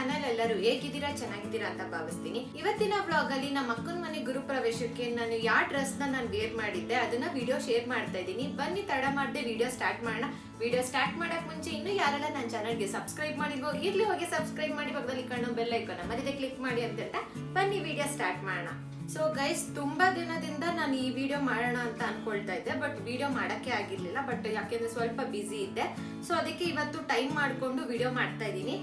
Channel ಎಲ್ಲರೂ ಹೇಗಿದ್ದೀರಾ ಚೆನ್ನಾಗಿದ್ದೀರಾ ಅಂತ ಭಾವಿಸ್ತೀನಿ. ಇವತ್ತಿನ ವ್ಲಾಗ್ ಅಲ್ಲಿ ನಮ್ಮ ಅಕ್ಕನ ಮನೆ ಗುರುಪ್ರವೇಶಕ್ಕೆ ನಾನು ಯಾವ ಡ್ರೆಸ್ ನಾನು ವೇರ್ ಮಾಡಿದ್ದೆ ಅದನ್ನ ವಿಡಿಯೋ ಶೇರ್ ಮಾಡ್ತಾ ಇದ್ದೀನಿ. ಬನ್ನಿ ತಡ ಮಾಡದೆ ವಿಡಿಯೋ ಸ್ಟಾರ್ಟ್ ಮಾಡೋಣ. ವಿಡಿಯೋ ಸ್ಟಾರ್ಟ್ ಮಾಡಕ್ ಮುಂಚೆ ಇನ್ನು ಯಾರೆಲ್ಲ ನನ್ನ ಚಾನಲ್ಗೆ ಸಬ್ಸ್ಕ್ರೈಬ್ ಮಾಡಿಲ್ವೋ ಇರ್ಲಿ ಹೋಗಿ ಸಬ್ಸ್ಕ್ರೈಬ್ ಮಾಡಿ, ಪಕ್ಕದಲ್ಲಿ ಕಾಣೋ ಬೆಲ್ ಐಕಾನ್ ಮತ್ತೆ ಕ್ಲಿಕ್ ಮಾಡಿ ಅಂತ ಹೇಳ್ತಾ ಬನ್ನಿ ವಿಡಿಯೋ ಸ್ಟಾರ್ಟ್ ಮಾಡೋಣ. ಸೊ ಗೈಸ್, ತುಂಬಾ ದಿನದಿಂದ ನಾನು ಈ ವಿಡಿಯೋ ಮಾಡೋಣ ಅಂತ ಅನ್ಕೊಳ್ತಾ ಇದ್ದೆ, ಬಟ್ ವಿಡಿಯೋ ಮಾಡಕ್ಕೆ ಆಗಿರ್ಲಿಲ್ಲ. ಬಟ್ ಯಾಕೆಂದ್ರೆ ಸ್ವಲ್ಪ ಬಿಸಿ ಇದ್ದೆ, ಸೊ ಅದಕ್ಕೆ ಇವತ್ತು ಟೈಮ್ ಮಾಡ್ಕೊಂಡು ವಿಡಿಯೋ ಮಾಡ್ತಾ ಇದ್ದೀನಿ.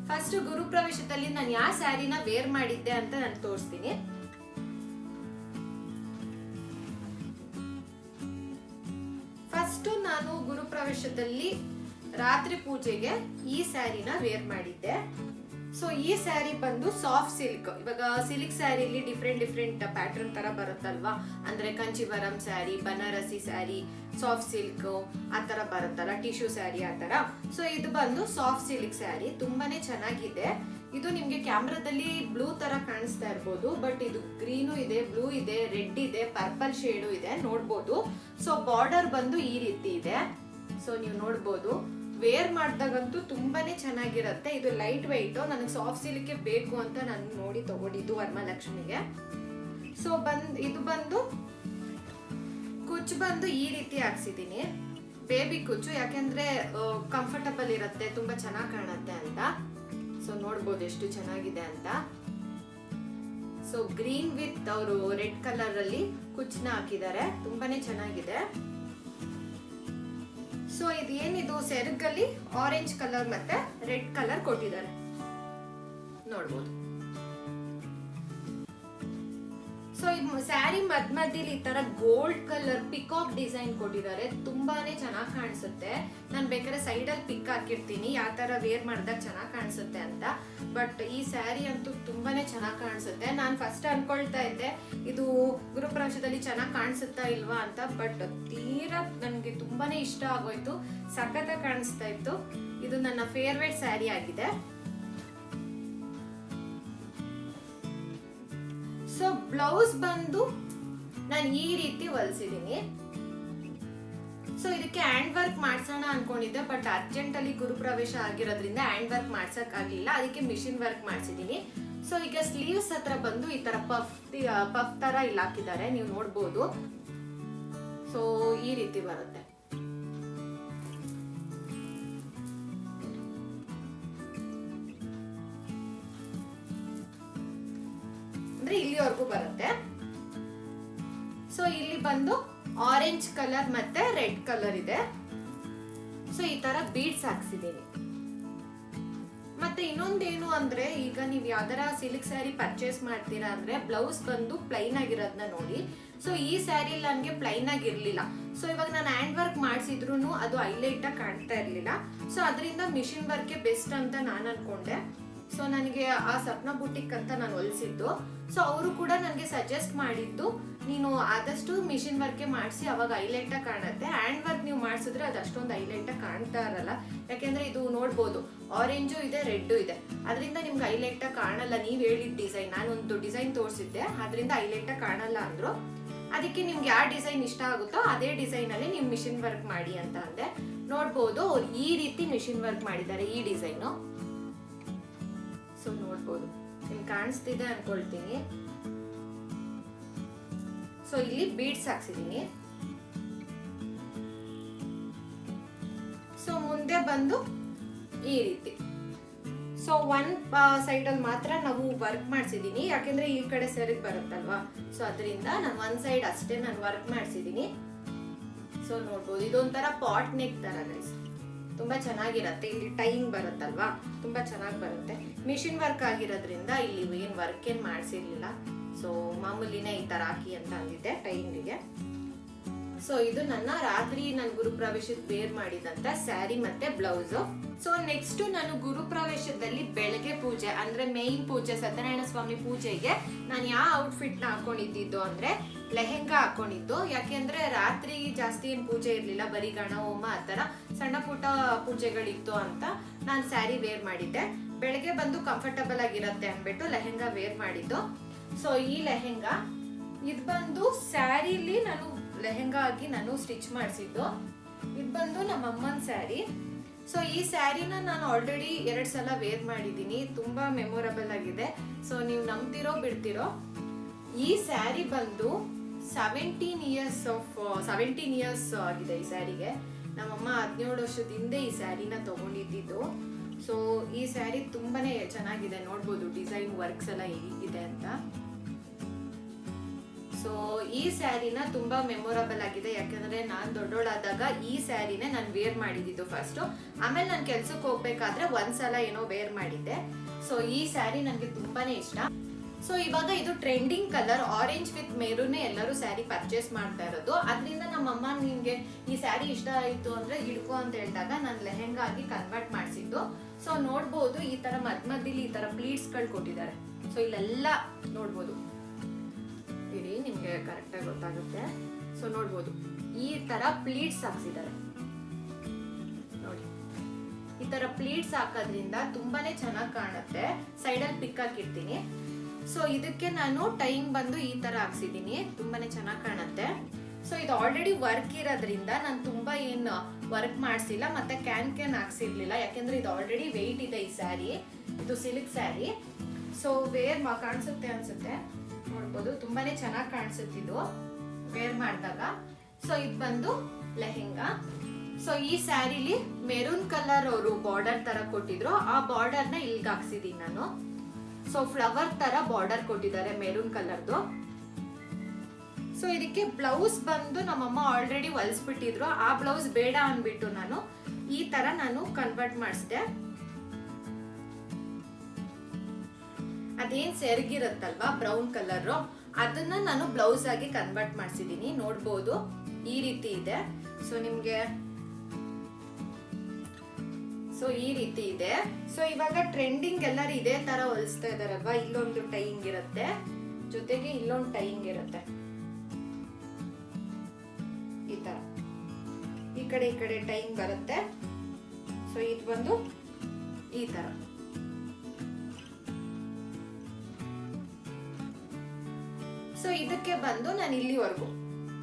ಫಸ್ಟ್ ಗುರುಪ್ರವೇಶದಲ್ಲಿ ನಾನು ಯಾವ ಸ್ಯಾರಿನ ವೇರ್ ಮಾಡಿದ್ದೆ ಅಂತ ನಾನು ತೋರಿಸ್ತೀನಿ. ಫಸ್ಟ್ ನಾನು ಗುರುಪ್ರವೇಶದಲ್ಲಿ ರಾತ್ರಿ ಪೂಜೆಗೆ ಈ ಸ್ಯಾರಿನ ವೇರ್ ಮಾಡಿದ್ದೆ. ಸೊ ಈ ಸ್ಯಾರಿ ಬಂದು ಸಾಫ್ಟ್ ಸಿಲ್ಕ್. ಇವಾಗ ಸಿಲ್ಕ್ ಸ್ಯಾರಿಲಿ ಡಿಫ್ರೆಂಟ್ ಪ್ಯಾಟರ್ನ್ ತರ ಬರುತ್ತಲ್ವಾ, ಅಂದ್ರೆ ಕಂಚಿವರಂ ಸ್ಯಾರಿ, ಬನಾರಸಿ ಸ್ಯಾರಿ, ಸಾಫ್ಟ್ ಸಿಲ್ಕ್ ಆ ತರ ಬರುತ್ತಲ್ಲ, ಟಿಶ್ಯೂ ಸ್ಯಾರಿ ಆ ತರ. ಸೊ ಇದು ಬಂದು ಸಾಫ್ಟ್ ಸಿಲ್ಕ್ ಸ್ಯಾರಿ, ತುಂಬಾನೇ ಚೆನ್ನಾಗಿದೆ. ಇದು ನಿಮ್ಗೆ ಕ್ಯಾಮ್ರಾದಲ್ಲಿ ಬ್ಲೂ ತರ ಕಾಣಿಸ್ತಾ ಇರ್ಬೋದು, ಬಟ್ ಇದು ಗ್ರೀನು ಇದೆ, ಬ್ಲೂ ಇದೆ, ರೆಡ್ ಇದೆ, ಪರ್ಪಲ್ ಶೇಡು ಇದೆ, ನೋಡ್ಬೋದು. ಸೊ ಬಾರ್ಡರ್ ಬಂದು ಈ ರೀತಿ ಇದೆ. ಸೊ ನೀವು ನೋಡ್ಬೋದು, ವೇರ್ ಮಾಡಿದಾಗಂತೂ ತುಂಬಾನೇ ಚೆನ್ನಾಗಿರುತ್ತೆ. ಇದು ಲೈಟ್ ವೈಟ್, ನನಗೆ ಸಾಫ್ಟ್ ಸಿಲ್ಕ್ ಬೇಕು ಅಂತ ನಾನು ನೋಡಿ ತಗೊಂಡಿದ್ದು ವರಮಹಾಲಕ್ಷ್ಮಿಗೆ. ಸೊ ಇದು ಬಂದು ಕುಚ್ಚು ಬಂದು ಈ ರೀತಿ ಹಾಕ್ಸಿದೀನಿ, ಬೇಬಿ ಕುಚ್ಚು, ಯಾಕೆಂದ್ರೆ ಕಂಫರ್ಟಬಲ್ ಇರುತ್ತೆ, ತುಂಬಾ ಚೆನ್ನಾಗಿ ಕಾಣುತ್ತೆ ಅಂತ. ಸೊ ನೋಡ್ಬೋದು ಎಷ್ಟು ಚೆನ್ನಾಗಿದೆ ಅಂತ. ಸೊ ಗ್ರೀನ್ ವಿತ್ ಅವರು ರೆಡ್ ಕಲರ್ ಅಲ್ಲಿ ಕುಚ್ಚನ್ನ ಹಾಕಿದ್ದಾರೆ, ತುಂಬಾನೇ ಚೆನ್ನಾಗಿದೆ. ಸೊ ಇದೇನಿದು ಸೆರಗಲ್ಲಿ ಆರೆಂಜ್ ಕಲರ್ ಮತ್ತೆ ರೆಡ್ ಕಲರ್ ಕೊಟ್ಟಿದ್ದಾರೆ, ನೋಡ್ಬೋದು. ಸೊ ಈ ಸ್ಯಾರಿ ಮಧ್ಯದಲ್ಲಿ ಈ ತರ ಗೋಲ್ಡ್ ಕಲರ್ ಪಿಕಾಕ್ ಡಿಸೈನ್ ಕೊಟ್ಟಿದ್ದಾರೆ, ತುಂಬಾನೇ ಚೆನ್ನಾಗಿ ಕಾಣಿಸುತ್ತೆ. ನಾನು ಬೇಕಾದ್ರೆ ಸೈಡ್ ಅಲ್ಲಿ ಪಿಕ್ ಹಾಕಿರ್ತೀನಿ ಯಾವ ತರ ವೇರ್ ಮಾಡಿದಾಗ ಚೆನ್ನಾಗಿ ಕಾಣಿಸುತ್ತೆ ಅಂತ. ಬಟ್ ಈ ಸ್ಯಾರಿ ಅಂತೂ ತುಂಬಾನೇ ಚೆನ್ನಾಗಿ ಕಾಣಿಸುತ್ತೆ. ನಾನು ಫಸ್ಟ್ ಅನ್ಕೊಳ್ತಾ ಇದ್ದೆ ಇದು ಗುರುಪ್ರವೇಶದಲ್ಲಿ ಚೆನ್ನಾಗಿ ಕಾಣಿಸುತ್ತಾ ಇಲ್ವಾ ಅಂತ, ಬಟ್ ತೀರಾ ನನಗೆ ತುಂಬಾನೇ ಇಷ್ಟ ಆಗೋಯ್ತು, ಸಖತ್ತಾಗಿ ಕಾಣಿಸ್ತಾ ಇತ್ತು. ಇದು ನನ್ನ ಫೇವ್ರೇಟ್ ಸ್ಯಾರಿ ಆಗಿದೆ. ಸೊ ಬ್ಲೌಸ್ ಬಂದು ನಾನು ಈ ರೀತಿ ಹೊಲಿಸಿದೀನಿ. ಸೊ ಇದಕ್ಕೆ ಹ್ಯಾಂಡ್ ವರ್ಕ್ ಮಾಡ್ಸೋಣ ಅನ್ಕೊಂಡಿದ್ದೆ, ಬಟ್ ಅರ್ಜೆಂಟ್ ಅಲ್ಲಿ ಗುರುಪ್ರವೇಶ ಆಗಿರೋದ್ರಿಂದ ಹ್ಯಾಂಡ್ ವರ್ಕ್ ಮಾಡ್ಸಕ್ ಆಗ್ಲಿಲ್ಲ, ಅದಕ್ಕೆ ಮಿಷಿನ್ ವರ್ಕ್ ಮಾಡ್ಸಿದೀನಿ. ಸೊ ಈಗ ಸ್ಲೀವ್ಸ್ ಹತ್ರ ಬಂದು ಈ ತರ ಪಫ್ ತರ ಇಲ್ಲಿ ಹಾಕಿದ್ದಾರೆ, ನೀವು ನೋಡ್ಬೋದು. ಸೊ ಈ ರೀತಿ ಬರುತ್ತೆ. ಇಲ್ಲಿವರೆಗೂ ಬರುತ್ತೆ. ಸೊ ಇಲ್ಲಿ ಬಂದು ಆರೆಂಜ್ ಕಲರ್ ಮತ್ತೆ ರೆಡ್ ಕಲರ್ ಇದೆ. ಸೊ ಈ ತರ ಬೀಡ್ಸ್ ಹಾಕ್ಸಿದೀನಿ. ಮತ್ತೆ ಇನ್ನೊಂದೇನು ಅಂದ್ರೆ, ಈಗ ನೀವು ಯಾವ್ದಾರ ಸಿಲ್ಕ್ ಸ್ಯಾರಿ ಪರ್ಚೇಸ್ ಮಾಡ್ತೀರಾ ಅಂದ್ರೆ ಬ್ಲೌಸ್ ಬಂದು ಪ್ಲೈನ್ ಆಗಿರೋದನ್ನ ನೋಡಿ. ಸೊ ಈ ಸ್ಯಾರಿ ನನ್ಗೆ ಪ್ಲೈನ್ ಆಗಿರ್ಲಿಲ್ಲ. ಸೊ ಇವಾಗ ನಾನು ಹ್ಯಾಂಡ್ ವರ್ಕ್ ಮಾಡಿಸಿದ್ರು ಅದು ಹೈಲೈಟ್ ಆಗಿ ಕಾಣ್ತಾ ಇರ್ಲಿಲ್ಲ. ಸೊ ಅದರಿಂದ ಮಿಷಿನ್ ವರ್ಕ್ ಬೆಸ್ಟ್ ಅಂತ ನಾನು ಅನ್ಕೊಂಡೆ. ಸೊ ನನಗೆ ಆ ಸಪ್ನ ಬುಟಿಕ್ ಅಂತ ನಾನು ಹೊಲಿಸಿದ್ದು. ಸೊ ಅವರು ಕೂಡ ನನಗೆ ಸಜೆಸ್ಟ್ ಮಾಡಿದ್ದು, ನೀನು ಆದಷ್ಟು ಮಿಷಿನ್ ವರ್ಕ್ ಮಾಡಿಸಿ, ಅವಾಗ ಹೈಲೈಟ್ ಆಗಿ ಕಾಣುತ್ತೆ. ಹ್ಯಾಂಡ್ ವರ್ಕ್ ನೀವು ಮಾಡಿಸಿದ್ರೆ ಅದು ಅಷ್ಟೊಂದು ಹೈಲೈಟ್ ಆಗಿ ಕಾಣ್ತಾ ಇರಲ್ಲ, ಯಾಕೆಂದ್ರೆ ಇದು ನೋಡ್ಬೋದು ಆರೆಂಜು ಇದೆ, ರೆಡ್ ಇದೆ, ಅದರಿಂದ ನಿಮ್ಗೆ ಹೈಲೈಟ್ ಆಗಿ ಕಾಣಲ್ಲ. ನೀವು ಹೇಳಿದ ಡಿಸೈನ್, ನಾನೊಂದು ಡಿಸೈನ್ ತೋರಿಸಿದ್ದೆ, ಅದರಿಂದ ಹೈಲೈಟ್ ಆಗಿ ಕಾಣಲ್ಲ ಅಂದ್ರು. ಅದಕ್ಕೆ ನಿಮ್ಗೆ ಯಾವ ಡಿಸೈನ್ ಇಷ್ಟ ಆಗುತ್ತೋ ಅದೇ ಡಿಸೈನ್ ಅಲ್ಲಿ ನೀವು ಮಿಷಿನ್ ವರ್ಕ್ ಮಾಡಿ ಅಂತ ಅಂದೆ. ನೋಡ್ಬೋದು ಅವ್ರು ಈ ರೀತಿ ಮಿಷಿನ್ ವರ್ಕ್ ಮಾಡಿದ್ದಾರೆ, ಈ ಡಿಸೈನು. ಸೊ ನೋಡ್ಬೋದು, ನಿಮ್ಗೆ ಕಾಣಿಸ್ತಿದೆ ಅನ್ಕೊಳ್ತೀನಿ. ಸೊ ಇಲ್ಲಿ ಬೀಡ್ಸ್ ಹಾಕ್ಸಿದೀನಿ. ಸೊ ಮುಂದೆ ಬಂದು ಈ ರೀತಿ. ಸೊ ಒಂದ್ ಸೈಡ್ ಅಲ್ಲಿ ಮಾತ್ರ ನಾವು ವರ್ಕ್ ಮಾಡಿಸಿದೀನಿ, ಯಾಕೆಂದ್ರೆ ಈ ಕಡೆ ಸೆರಗ್ ಬರುತ್ತಲ್ವಾ, ಸೊ ಅದರಿಂದ ನಾನು ಒಂದ್ ಸೈಡ್ ಅಷ್ಟೇ ನಾನು ವರ್ಕ್ ಮಾಡಿಸಿದೀನಿ. ಸೊ ನೋಡ್ಬೋದು, ಇದೊಂಥರ ಪಾಟ್ ನೆಕ್ ತರ ಗೈಸ್, ತುಂಬಾ ಚೆನ್ನಾಗಿರತ್ತೆ. ಇಲ್ಲಿ ಟೈಯಿಂಗ್ ಬರುತ್ತಲ್ವಾ, ತುಂಬಾ ಚೆನ್ನಾಗಿ ಬರುತ್ತೆ. ಮಿಷಿನ್ ವರ್ಕ್ ಆಗಿರೋದ್ರಿಂದ ಇಲ್ಲಿ ಏನ್ ವರ್ಕ್ ಏನ್ ಮಾಡಿಸಿರ್ಲಿಲ್ಲ. ಸೊ ಮಾಮೂಲಿನೇ ಈ ತರ ಹಾಕಿ ಅಂತ ಅಂದಿದ್ದೆ ಟೈಯಿಂಗಿಗೆ. ಸೊ ಇದು ನನ್ನ ರಾತ್ರಿ ನಾನು ಗುರುಪ್ರವೇಶಕ್ಕೆ ವೇರ್ ಮಾಡಿದಂತ ಸ್ಯಾರಿ ಮತ್ತೆ ಬ್ಲೌಸ್. ಸೊ ನೆಕ್ಸ್ಟ್ ನಾನು ಗುರುಪ್ರವೇಶದಲ್ಲಿ ಬೆಳಗ್ಗೆ ಪೂಜೆ ಅಂದ್ರೆ ಮೇನ್ ಪೂಜೆ, ಸತ್ಯನಾರಾಯಣ ಸ್ವಾಮಿ ಪೂಜೆಗೆ ನಾನು ಯಾವ ಔಟ್ಫಿಟ್ ನ ಹಾಕೊಂಡಿದ್ದು ಅಂದ್ರೆ ಲೆಹೆಂಗಾ ಹಾಕೊಂಡಿದ್ದು. ಯಾಕೆಂದ್ರೆ ರಾತ್ರಿ ಜಾಸ್ತಿ ಏನ್ ಪೂಜೆ ಇರ್ಲಿಲ್ಲ, ಬರೀ ಗಣ ಹೋಮ ಆ ತರ ಸಣ್ಣ ಪುಟ್ಟ ಪೂಜೆಗಳಿತ್ತು ಅಂತ ನಾನು ಸ್ಯಾರಿ ವೇರ್ ಮಾಡಿದ್ದೆ. ಬೆಳಗ್ಗೆ ಬಂದು ಕಂಫರ್ಟಬಲ್ ಆಗಿರತ್ತೆ ಅಂದ್ಬಿಟ್ಟು ಲೆಹೆಂಗಾ ವೇರ್ ಮಾಡಿದ್ದು. ಸೊ ಈ ಲೆಹೆಂಗಾ ಇದು ಬಂದು ಸ್ಯಾರಿಲಿ ನಾನು ಲೆಹೆಂಗಾ ಆಗಿ ನಾನು ಸ್ಟಿಚ್ ಮಾಡಿಸಿದ್ದು. ಇದು ಬಂದು ನಮ್ಮ ಅಮ್ಮನ ಸ್ಯಾರಿ. ಸೊ ಈ ಸ್ಯಾರಿನ ನಾನು ಆಲ್ರೆಡಿ 2 ಸಲ ವೇರ್ ಮಾಡಿದ್ದೀನಿ, ತುಂಬಾ ಮೆಮೊರಬಲ್ ಆಗಿದೆ. ಸೊ ನೀವು ನಂಬ್ತಿರೋ ಬಿಡ್ತಿರೋ, ಈ ಸ್ಯಾರಿ ಬಂದು 17 ಇಯರ್ಸ್ ಆಗಿದೆ ಈ ಸ್ಯಾರಿಗೆ. ನಮ್ಮಮ್ಮ 17 ವರ್ಷದ ಹಿಂದೆ ಈ ಸ್ಯಾರಿನ ತಗೊಂಡಿದ್ದು. ಸೊ ಈ ಸ್ಯಾರಿ ತುಂಬಾನೇ ಚೆನ್ನಾಗಿದೆ, ನೋಡ್ಬೋದು ಡಿಸೈನ್ ವರ್ಕ್ಸ್ ಎಲ್ಲ ಹೇಗಿದೆ ಅಂತ. ಸೊ ಈ ಸ್ಯಾರಿನ ತುಂಬಾ ಮೆಮೊರಬಲ್ ಆಗಿದೆ, ಯಾಕಂದ್ರೆ ನಾನ್ ದೊಡ್ಡೋಳಾದಾಗ ಈ ಸ್ಯಾರಿನೇ ನಾನು ವೇರ್ ಮಾಡಿದ್ದು ಫಸ್ಟ್. ಆಮೇಲೆ ನಾನು ಕೆಲ್ಸಕ್ಕೆ ಹೋಗ್ಬೇಕಾದ್ರೆ ಒಂದ್ಸಲ ಏನೋ ವೇರ್ ಮಾಡಿದ್ದೆ. ಸೊ ಈ ಸ್ಯಾರಿ ನನಗೆ ತುಂಬಾನೇ ಇಷ್ಟ. ಸೊ ಇವಾಗ ಇದು trending colour orange with maroon ಎಲ್ಲರೂ ಸ್ಯಾರಿ ಪರ್ಚೇಸ್ ಮಾಡ್ತಾ ಇರೋದು. ಅದರಿಂದ ನಮ್ಮಮ್ಮ ನಿನ್ಗೆ ಈ ಸ್ಯಾರಿ ಇಷ್ಟ ಆಯ್ತು ಅಂದ್ರೆ ಹಿಡ್ಕೋ ಅಂತ ಹೇಳಿದಾಗ ನಾನು ಲೆಹೆಂಗಾ ಆಗಿ ಕನ್ವರ್ಟ್ ಮಾಡಿಸಿದ್ದು. ಸೊ ನೋಡ್ಬೋದು ಈ ತರ ಮಧ್ಯದಲ್ಲಿ ಈ ತರ ಪ್ಲೀಟ್ಸ್ ಗಳು ಕೊಟ್ಟಿದ್ದಾರೆ. ಸೊ ಇಲ್ಲೆಲ್ಲ ನೋಡ್ಬೋದು, ಇರಿ ನಿಮ್ಗೆ ಕರೆಕ್ಟ್ ಆಗಿ ಗೊತ್ತಾಗುತ್ತೆ. ಸೊ ನೋಡ್ಬೋದು ಈ ತರ ಪ್ಲೀಟ್ಸ್ ಹಾಕ್ಸಿದ್ದಾರೆ ನೋಡಿ. ಈ ತರ ಪ್ಲೀಟ್ಸ್ ಹಾಕೋದ್ರಿಂದ ತುಂಬಾನೇ ಚೆನ್ನಾಗಿ ಕಾಣುತ್ತೆ. ಸೈಡಲ್ಲಿ ಪಿಕ್ ಹಾಕಿರ್ತೀನಿ. ಸೊ ಇದಕ್ಕೆ ನಾನು ಟೈಮ್ ಬಂದು ಈ ತರ ಹಾಕ್ಸಿದೀನಿ, ತುಂಬಾನೇ ಚೆನ್ನಾಗಿ ಕಾಣುತ್ತೆ. ಸೊ ಇದು ಆಲ್ರೆಡಿ ವರ್ಕ್ ಇರೋದ್ರಿಂದ ನಾನು ತುಂಬಾ ಏನು ವರ್ಕ್ ಮಾಡಿಸಿಲ್ಲ, ಮತ್ತೆ ಕ್ಯಾನ್ ಹಾಕ್ಸಿರ್ಲಿಲ್ಲ, ಯಾಕೆಂದ್ರೆ ಇದು ಆಲ್ರೆಡಿ ವೆಯ್ಟ್ ಇದೆ. ಈ ಸ್ಯಾರಿ ಇದು ಸಿಲ್ಕ್ ಸ್ಯಾರಿ. ಸೊ ವೇರ್ ಕಾಣಿಸುತ್ತೆ ಅನ್ಸುತ್ತೆ, ನೋಡ್ಬೋದು ತುಂಬಾನೇ ಚೆನ್ನಾಗಿ ಕಾಣಿಸುತ್ತೆ ಇದು ವೇರ್ ಮಾಡಿದಾಗ. ಸೊ ಇದು ಬಂದು ಲೆಹೆಂಗಾ. ಸೊ ಈ ಸ್ಯಾರಿಲಿ ಮೆರೂನ್ ಕಲರ್ ಅವರು ಬಾರ್ಡರ್ ತರ ಕೊಟ್ಟಿದ್ರು, ಆ ಬಾರ್ಡರ್ ನ ಇಲ್ಲಿಗೆ ಹಾಕ್ಸಿದೀನಿ ನಾನು. ಸೊ ಫ್ಲವರ್ ತರ ಬಾರ್ಡರ್ ಕೊಟ್ಟಿದ್ದಾರೆ ಮೆರೂನ್ ಕಲರ್ದು. ಸೊ ಇದಕ್ಕೆ ಬ್ಲೌಸ್ ಬಂದು ನಮ್ಮಮ್ಮ ಆಲ್ರೆಡಿ ಹೊಲಿಸ್ಬಿಟ್ಟಿದ್ರು, ಆ ಬ್ಲೌಸ್ ಬೇಡ ಅನ್ಬಿಟ್ಟು ನಾನು ಈ ತರ ಕನ್ವರ್ಟ್ ಮಾಡಿಸಿದೆ. ಅದೇನ್ ಸೆರಗಿರುತ್ತಲ್ವಾ ಬ್ರೌನ್ ಕಲರ್, ಅದನ್ನ ನಾನು ಬ್ಲೌಸ್ ಆಗಿ ಕನ್ವರ್ಟ್ ಮಾಡಿಸಿದೀನಿ. ನೋಡ್ಬೋದು ಈ ರೀತಿ ಇದೆ. ಸೊ ನಿಮ್ಗೆ ಸೊ ಈ ರೀತಿ ಇದೆ. ಸೊ ಇವಾಗ ಟ್ರೆಂಡಿಂಗ್ ಎಲ್ಲರೂ ಇದೇ ತರ ಹೊಲಿಸ್ತಾ ಇದಾರಲ್ವಾ, ಇಲ್ಲೊಂದು ಟೈಯಿಂಗ್ ಇರುತ್ತೆ, ಜೊತೆಗೆ ಇಲ್ಲೊಂದು ಟೈಯಿಂಗ್ ಇರುತ್ತೆ. ಈ ತರ ಈ ಕಡೆ ಟೈಯಿಂಗ್ ಬರುತ್ತೆ. ಸೊ ಇದು ಬಂದು ಈ ತರ. ಸೊ ಇದಕ್ಕೆ ಬಂದು ನಾನು ಇಲ್ಲಿವರೆಗೂ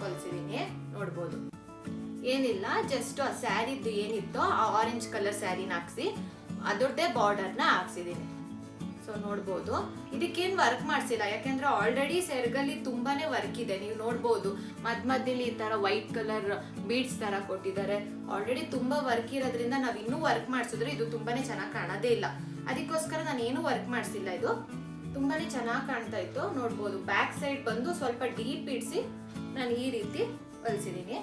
ಹೊಲಿಸಿದೀನಿ, ನೋಡ್ಬೋದು. ಏನಿಲ್ಲ, ಜಸ್ಟ್ ಆ ಸ್ಯಾರಿದ್ದು ಏನಿತ್ತೋ ಆ ಆರೆಂಜ್ ಕಲರ್ ಸ್ಯಾರಿನ ಹಾಕ್ಸಿ ಅದರದ್ದೇ ಬಾರ್ಡರ್ನ ಹಾಕ್ಸಿದೀನಿ. ಸೊ ನೋಡ್ಬೋದು ಇದಕ್ಕೇನು ವರ್ಕ್ ಮಾಡಿಸಿಲ್ಲ, ಯಾಕೆಂದ್ರೆ ಆಲ್ರೆಡಿ ಸೆರಗಲ್ಲಿ ತುಂಬಾನೇ ವರ್ಕ್ ಇದೆ. ನೀವು ನೋಡ್ಬೋದು ಮಧ್ಯದಲ್ಲಿ ಈ ತರ ವೈಟ್ ಕಲರ್ ಬೀಡ್ಸ್ ತರ ಕೊಟ್ಟಿದ್ದಾರೆ. ಆಲ್ರೆಡಿ ತುಂಬಾ ವರ್ಕ್ ಇರೋದ್ರಿಂದ ನಾವ್ ಇನ್ನೂ ವರ್ಕ್ ಮಾಡಿಸಿದ್ರೆ ಇದು ತುಂಬಾನೇ ಚೆನ್ನಾಗಿ ಕಾಣೋದೇ ಇಲ್ಲ. ಅದಕ್ಕೋಸ್ಕರ ನಾನು ಏನು ವರ್ಕ್ ಮಾಡಿಸಿಲ್ಲ, ಇದು ತುಂಬಾನೇ ಚೆನ್ನಾಗಿ ಕಾಣ್ತಾ ಇತ್ತು. ನೋಡ್ಬೋದು ಬ್ಯಾಕ್ ಸೈಡ್ ಬಂದು ಸ್ವಲ್ಪ ಡೀಪ್ ಇಡ್ಸಿ ನಾನು ಈ ರೀತಿ ಹೊಲಿಸಿದೀನಿ.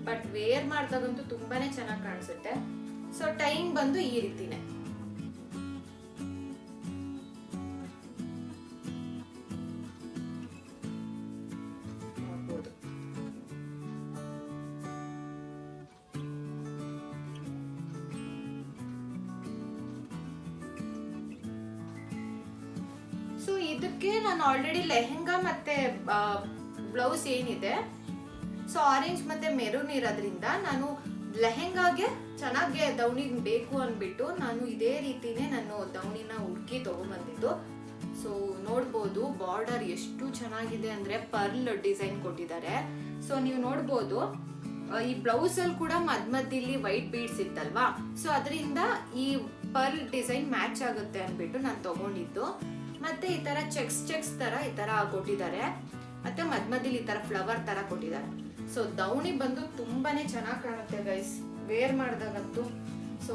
ಬಟ್ ವೇರ್ ಮಾಡಿದಾಗಂತೂ ತುಂಬಾನೇ ಚೆನ್ನಾಗಿ ಕಾಣಿಸುತ್ತೆ. ಸೊ ಟೈಮ್ ಬಂದು ಈ ರೀತಿನೇ. ನೋಡ್ಬೋದು ಸೊ ಇದಕ್ಕೆ ನಾನು ಆಲ್ರೆಡಿ ಲೆಹೆಂಗಾ ಮತ್ತೆ ಬ್ಲೌಸ್ ಏನಿದೆ, ಸೊ ಆರೆಂಜ್ ಮತ್ತೆ ಮೆರೂನ್ ಇರೋದ್ರಿಂದ ನಾನು ಲೆಹೆಂಗಾಗೆ ಚೆನ್ನಾಗಿ ದೌಣಿ ಬೇಕು ಅನ್ಬಿಟ್ಟು ನಾನು ಇದೇ ರೀತಿನೇ ನಾನು ದೌಣಿನ ಹುಡುಕಿ ತಗೊಂಡ್ಬಂದಿದ್ದು. ಸೊ ನೋಡ್ಬೋದು ಬಾರ್ಡರ್ ಎಷ್ಟು ಚೆನ್ನಾಗಿದೆ ಅಂದ್ರೆ ಪರ್ಲ್ ಡಿಸೈನ್ ಕೊಟ್ಟಿದ್ದಾರೆ. ಸೊ ನೀವು ನೋಡ್ಬೋದು ಈ ಬ್ಲೌಸ್ ಅಲ್ಲಿ ಕೂಡ ಮಧ್ಯದಲ್ಲಿ ವೈಟ್ ಬೀಡ್ಸ್ ಇತ್ತಲ್ವಾ, ಸೊ ಅದರಿಂದ ಈ ಪರ್ಲ್ ಡಿಸೈನ್ ಮ್ಯಾಚ್ ಆಗುತ್ತೆ ಅನ್ಬಿಟ್ಟು ನಾನು ತಗೊಂಡಿದ್ದು. ಮತ್ತೆ ಈ ತರ ಚೆಕ್ಸ್ ತರ ಈ ತರ ಕೊಟ್ಟಿದ್ದಾರೆ, ಮತ್ತೆ ಮಧ್ಯದಲ್ಲಿ ಈ ತರ ಫ್ಲವರ್ ತರ ಕೊಟ್ಟಿದ್ದಾರೆ. ಸೊ ದೌಣಿ ಬಂದು ತುಂಬಾನೇ ಚೆನ್ನಾಗಿ ಕಾಣುತ್ತೆ ಗೈಸ್ ವೇರ್ ಮಾಡಿದಾಗಂತೂ. ಸೊ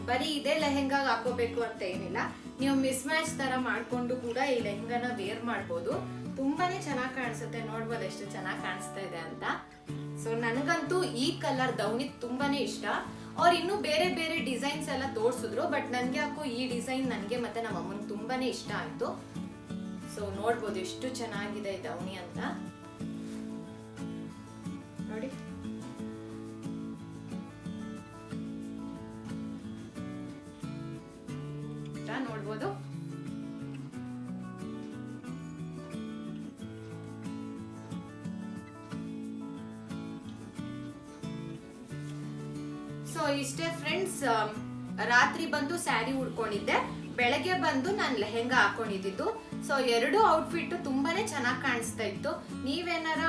ಬರೀ ಇದೇ ಲೆಹೆಂಗಾ ಹಾಕೋಬೇಕು ಅಂತ ಏನಿಲ್ಲ, ನೀವು ಮಿಸ್ ಮ್ಯಾಚ್ ತರ ಮಾಡ್ಕೊಂಡು ಕೂಡ ಈ ಲೆಹೆಂಗಾನ ವೇರ್ ಮಾಡ್ಬೋದು. ತುಂಬಾನೇ ಚೆನ್ನಾಗಿ ಕಾಣಿಸುತ್ತೆ, ನೋಡ್ಬೋದು ಎಷ್ಟು ಚೆನ್ನಾಗಿ ಕಾಣಿಸ್ತಾ ಇದೆ ಅಂತ. ಸೊ ನನಗಂತೂ ಈ ಕಲರ್ ದೌಣಿ ತುಂಬಾನೇ ಇಷ್ಟ. ಅವ್ರು ಇನ್ನೂ ಬೇರೆ ಬೇರೆ ಡಿಸೈನ್ಸ್ ಎಲ್ಲ ತೋರಿಸಿದ್ರು, ಬಟ್ ನನ್ಗೆ ಯಾಕೋ ಈ ಡಿಸೈನ್ ನನಗೆ ಮತ್ತೆ ನಮ್ಮ ಅಮ್ಮನಿಗೆ ತುಂಬಾನೇ ಇಷ್ಟ ಆಯ್ತು. ಸೊ ನೋಡ್ಬೋದು ಎಷ್ಟು ಚೆನ್ನಾಗಿದೆ ಈ ದೌಣಿ ಅಂತ ನೋಡಿ. ನೋಡ್ಬೋದು ಸೊ ಇಷ್ಟೇ ಫ್ರೆಂಡ್ಸ್. ರಾತ್ರಿ ಬಂದು ಸ್ಯಾರಿ ಉಡ್ಕೊಂಡಿದ್ದೆ, ಬೆಳಗ್ಗೆ ಬಂದು ನಾನು ಲೆಹೆಂಗಾ ಹಾಕೊಂಡಿದ್ದು. ಸೊ ಎರಡು ಔಟ್ಫಿಟ್ ತುಂಬಾನೇ ಚೆನ್ನಾಗಿ ಕಾಣಿಸ್ತಾ ಇತ್ತು. ನೀವೇನಾರ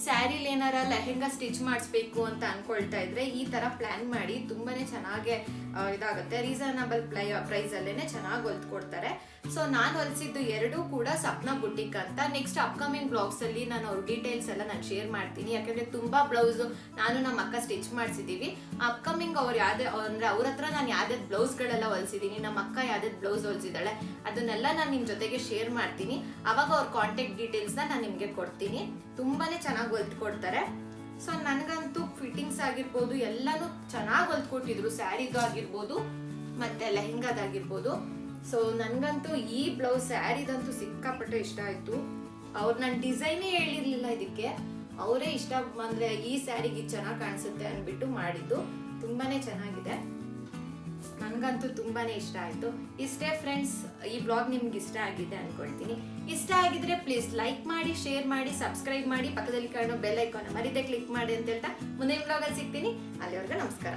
ಸ್ಯಾರಿಲಿ ಏನಾರ ಲೆಹೆಂಗಾ ಸ್ಟಿಚ್ ಮಾಡಿಸ್ಬೇಕು ಅಂತ ಅನ್ಕೊಳ್ತಾ ಇದ್ರೆ ಈ ತರ ಪ್ಲಾನ್ ಮಾಡಿ, ತುಂಬಾನೇ ಚೆನ್ನಾಗಿ ಇದಾಗುತ್ತೆ. ರೀಸನಬಲ್ ಪ್ರೈಸ್ ಅಲ್ಲೇನೆ ಚೆನ್ನಾಗಿ ಹೊಲ್ದ್ಕೊಡ್ತಾರೆ. ಸೊ ನಾನು ಹೊಲಿಸಿದ್ದು ಎರಡೂ ಕೂಡ ಸಪ್ನಾ ಬುಟಿಕ್ ಅಂತ. ನೆಕ್ಸ್ಟ್ ಅಪ್ಕಮಿಂಗ್ ಬ್ಲಾಗ್ಸ್ ಅಲ್ಲಿ ನಾನು ಅವ್ರ ಡೀಟೇಲ್ಸ್ ಎಲ್ಲ ನಾನು ಶೇರ್ ಮಾಡ್ತೀನಿ. ಯಾಕಂದ್ರೆ ತುಂಬಾ ಬ್ಲೌಸ್ ನಾನು ನಮ್ಮ ಅಕ್ಕ ಸ್ಟಿಚ್ ಮಾಡಿಸಿದೀವಿ. ಅಪ್ಕಮಿಂಗ್ ಅವ್ರು ಯಾವ್ದೇ ಅಂದ್ರೆ ಅವ್ರ ಹತ್ರ ನಾನು ಯಾವ್ದಾದ್ ಬ್ಲೌಸ್ ಗಳೆಲ್ಲ ಹೊಲಿಸಿದೀನಿ, ನಮ್ಮ ಅಕ್ಕ ಯಾವ್ದಾದ್ ಬ್ಲೌಸ್ ಹೊಲಿಸಿದಾಳೆ ಅದನ್ನೆಲ್ಲ ನಾನು ನಿಮ್ ಜೊತೆಗೆ ಶೇರ್ ಮಾಡ್ತೀನಿ. ಅವಾಗ ಅವ್ರ ಕಾಂಟ್ಯಾಕ್ಟ್ ಡೀಟೇಲ್ಸ್ ನಾನು ನಿಮ್ಗೆ ಕೊಡ್ತೀನಿ. ತುಂಬಾನೇ ಚೆನ್ನಾಗಿ ಹೊಲ್ದ್ಕೊಡ್ತಾರೆ. ಸೊ ನನ್ಗಂತೂ ಫಿಟ್ಟಿಂಗ್ಸ್ ಆಗಿರ್ಬೋದು ಎಲ್ಲಾನು ಚೆನ್ನಾಗಿ ಹೊಲ್ದ್ಕೊಟ್ಟಿದ್ರು, ಸ್ಯಾರಿದು ಆಗಿರ್ಬೋದು ಮತ್ತೆ ಲೆಹೆಂಗಾದಾಗಿರ್ಬೋದು. ಸೊ ನನ್ಗಂತೂ ಈ ಬ್ಲೌಸ್ ಸ್ಯಾರಿದಂತೂ ಸಿಕ್ಕಾಪಟ್ಟೆ ಇಷ್ಟ ಆಯ್ತು. ಅವ್ರು ನನ್ನ ಡಿಸೈನೇ ಹೇಳಿರ್ಲಿಲ್ಲ ಇದಕ್ಕೆ, ಅವರೇ ಇಷ್ಟ ಅಂದ್ರೆ ಈ ಸ್ಯಾರಿಗೆ ಚೆನ್ನಾಗಿ ಕಾಣಿಸುತ್ತೆ ಅಂದ್ಬಿಟ್ಟು ಮಾಡಿದ್ದು. ತುಂಬಾನೇ ಚೆನ್ನಾಗಿದೆ, ನನ್ಗಂತೂ ತುಂಬಾನೇ ಇಷ್ಟ ಆಯ್ತು. ಇಷ್ಟೇ ಫ್ರೆಂಡ್ಸ್, ಈ ಬ್ಲಾಗ್ ನಿಮ್ಗೆ ಇಷ್ಟ ಆಗಿದೆ ಅನ್ಕೊಳ್ತೀನಿ. ಇಷ್ಟ ಆಗಿದ್ರೆ ಪ್ಲೀಸ್ ಲೈಕ್ ಮಾಡಿ, ಶೇರ್ ಮಾಡಿ, ಸಬ್ಸ್ಕ್ರೈಬ್ ಮಾಡಿ, ಪಕ್ಕದಲ್ಲಿ ಕಾಣೋ ಬೆಲ್ ಐಕಾನ್ ಮರಿದೆ ಕ್ಲಿಕ್ ಮಾಡಿ ಅಂತ ಹೇಳ್ತಾ ಮುಂದಿನ ಬ್ಲಾಗ್ ಅಲ್ಲಿ ಸಿಗ್ತೀನಿ. ಅಲ್ಲಿವರೆಗೂ ನಮಸ್ಕಾರ.